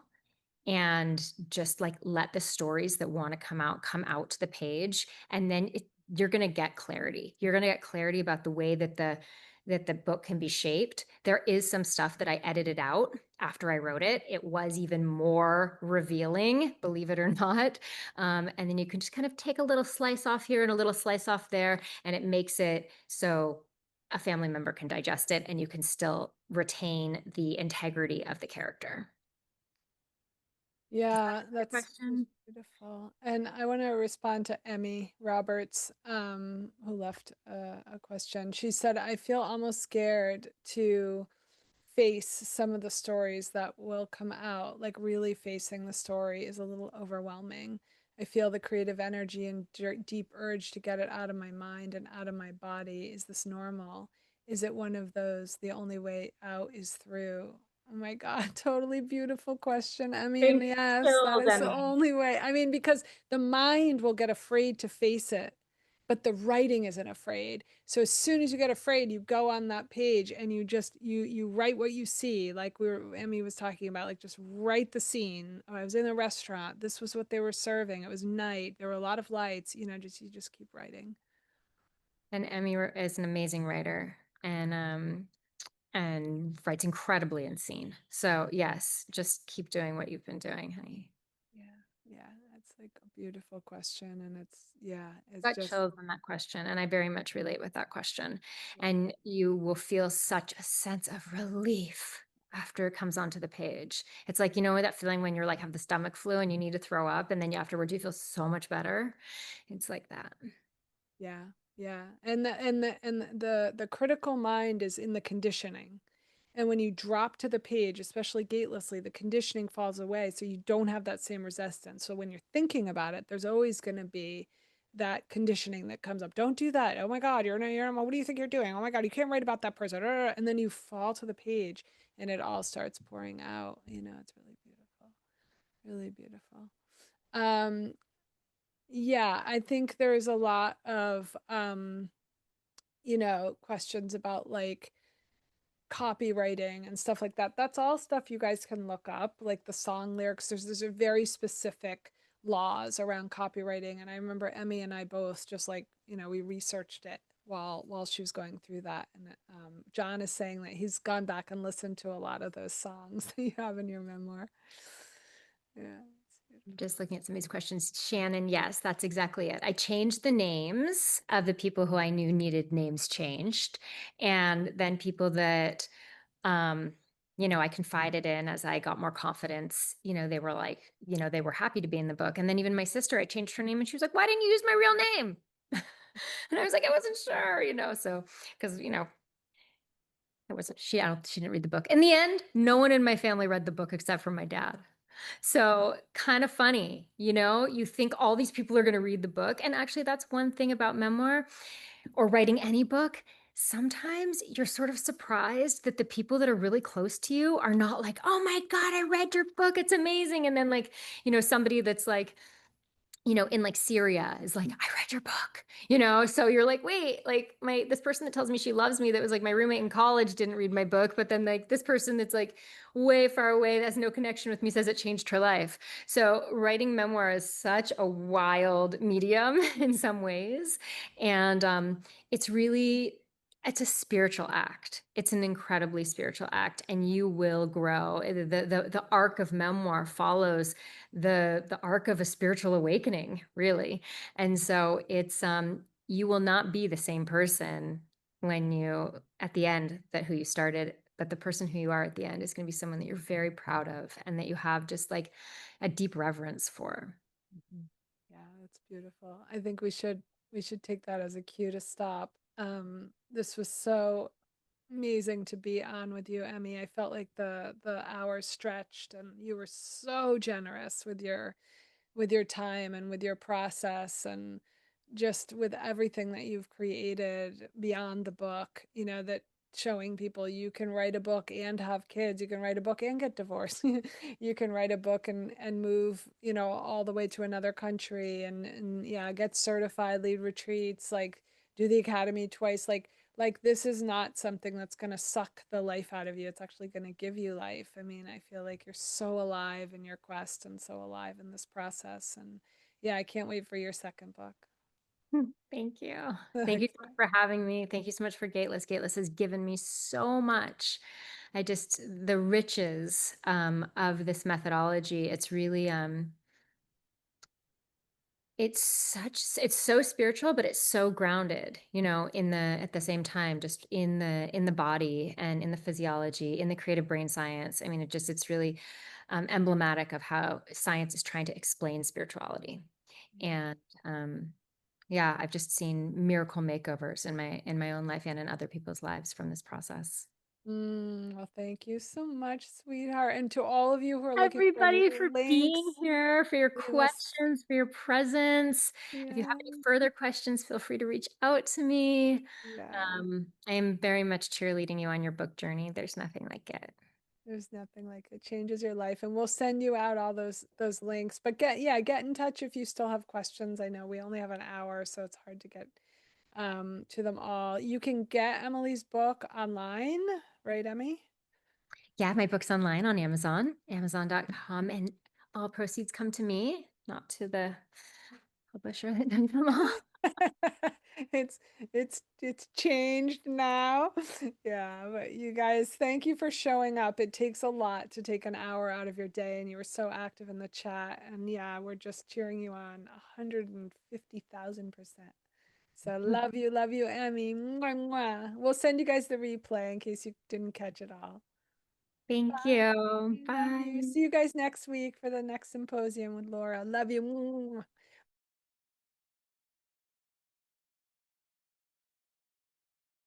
and just like let the stories that want to come out to the page. And then you're going to get clarity. You're going to get clarity about the way that the book can be shaped. There is some stuff that I edited out after I wrote it. It was even more revealing, believe it or not. And then you can just kind of take a little slice off here and a little slice off there, and it makes it so a family member can digest it and you can still retain the integrity of the character. Does that Yeah, answer your that's question? beautiful. And I want to respond to Emmy Roberts, who left a question. She said, I feel almost scared to face some of the stories that will come out. Like, really facing the story is a little overwhelming. I feel the creative energy and deep urge to get it out of my mind and out of my body. Is this normal? Is it one of those, the only way out is through? Oh my God, totally beautiful question, Emmy. And Thank yes, that you, is the Demi. only way. I mean, because the mind will get afraid to face it, but the writing isn't afraid. So as soon as you get afraid, you go on that page and you write what you see. Like Emmy was talking about, like just write the scene. Oh, I was in a restaurant. This was what they were serving. It was night. There were a lot of lights. You just keep writing. And Emmy is an amazing writer, and writes incredibly in scene. So yes, just keep doing what you've been doing, honey. Yeah, yeah. It's like a beautiful question. And yeah, it's Got just, chills on that question, and I very much relate with that question. yeah, And you will feel such a sense of relief after it comes onto the page. It's like, you know, that feeling when you're like have the stomach flu and you need to throw up, and then afterwards you feel so much better. It's like that. yeah, yeah. And the critical mind is in the conditioning. And when you drop to the page, especially gatelessly, the conditioning falls away. So you don't have that same resistance. So when you're thinking about it, there's always going to be that conditioning that comes up. Don't do that. Oh my God, what do you think you're doing? Oh my God, you can't write about that person. And then you fall to the page and it all starts pouring out. It's really beautiful. Really beautiful. Um, yeah, I think there's a lot of, questions about like, copywriting and stuff like that. That's all stuff you guys can look up, like the song lyrics. There's a very specific laws around copywriting, and I remember Emmy and I both just like we researched it while she was going through that. And John is saying that he's gone back and listened to a lot of those songs that you have in your memoir. Yeah, it's beautiful. Just looking at some of these questions. Shannon, yes, that's exactly it. I changed the names of the people who I knew needed names changed. And then people that um, I confided in as I got more confidence, they were like, they were happy to be in the book. And then even my sister, I changed her name and she was like, why didn't you use my real name? And I was like, I wasn't sure, so because, it wasn't, she didn't read the book. In the end, no one in my family read the book except for my dad. So kind of funny, you think all these people are going to read the book. And actually, that's one thing about memoir or writing any book. Sometimes you're sort of surprised that the people that are really close to you are not like, oh my God, I read your book. It's amazing. And then, like, somebody that's like, in like Syria is like, I read your book, so you're like, wait, like this person that tells me she loves me, that was like my roommate in college, didn't read my book. But then like this person that's like way far away, that has no connection with me, says it changed her life. So writing memoir is such a wild medium in some ways. And it's really, it's a spiritual act. It's an incredibly spiritual act, and you will grow. The arc of memoir follows the arc of a spiritual awakening, really. And so it's you will not be the same person when you at the end that who you started, but the person who you are at the end is going to be someone that you're very proud of and that you have just like a deep reverence for. Mhm. Yeah, that's beautiful. I think we should take that as a cue to stop. This was so amazing to be on with you, Emmy. I felt like the hours stretched, and you were so generous with your time and with your process, and just with everything that you've created beyond the book, that showing people you can write a book and have kids, you can write a book and get divorced. You can write a book and move, all the way to another country, and yeah, get certified, lead retreats, like do the academy twice, like this is not something that's going to suck the life out of you. It's actually going to give you life. I mean, I feel like you're so alive in your quest and so alive in this process. And yeah, I can't wait for your second book. Thank you. Thank you so much Okay. for having me. Thank you so much for Gateless. Gateless has given me so much. The riches of this methodology, it's really, it's so spiritual, but it's so grounded, at the same time, just in the body and in the physiology, in the creative brain science. I mean, it's really emblematic of how science is trying to explain spirituality. And yeah, I've just seen miracle makeovers in my own life and in other people's lives from this process. Well, thank you so much, sweetheart. And to all of you who are looking for Everybody for being links, here, for your we will, questions, for your presence. If you have yeah, any further questions, feel free to reach out to me. yeah. I am very much cheerleading you on your book journey. There's nothing like it. There's nothing like it changes your life, and we'll send you out all those links. But get in touch if you still have questions. I know we only have an hour, so it's hard to get to them all. You can get Emily's book online, right, Emmy? Yeah, my book's online on Amazon, Amazon.com, and all proceeds come to me, not to the publisher that done them all. It's it's changed now. Yeah, but you guys, thank you for showing up. It takes a lot to take an hour out of your day, and you were so active in the chat. And yeah, we're just cheering you on 150,000%. So love you, Emmy. Mwah, mwah. We'll send you guys the replay in case you didn't catch it all. Thank Bye. you. Love you. Bye. See you guys next week for the next symposium with Laura. Love you.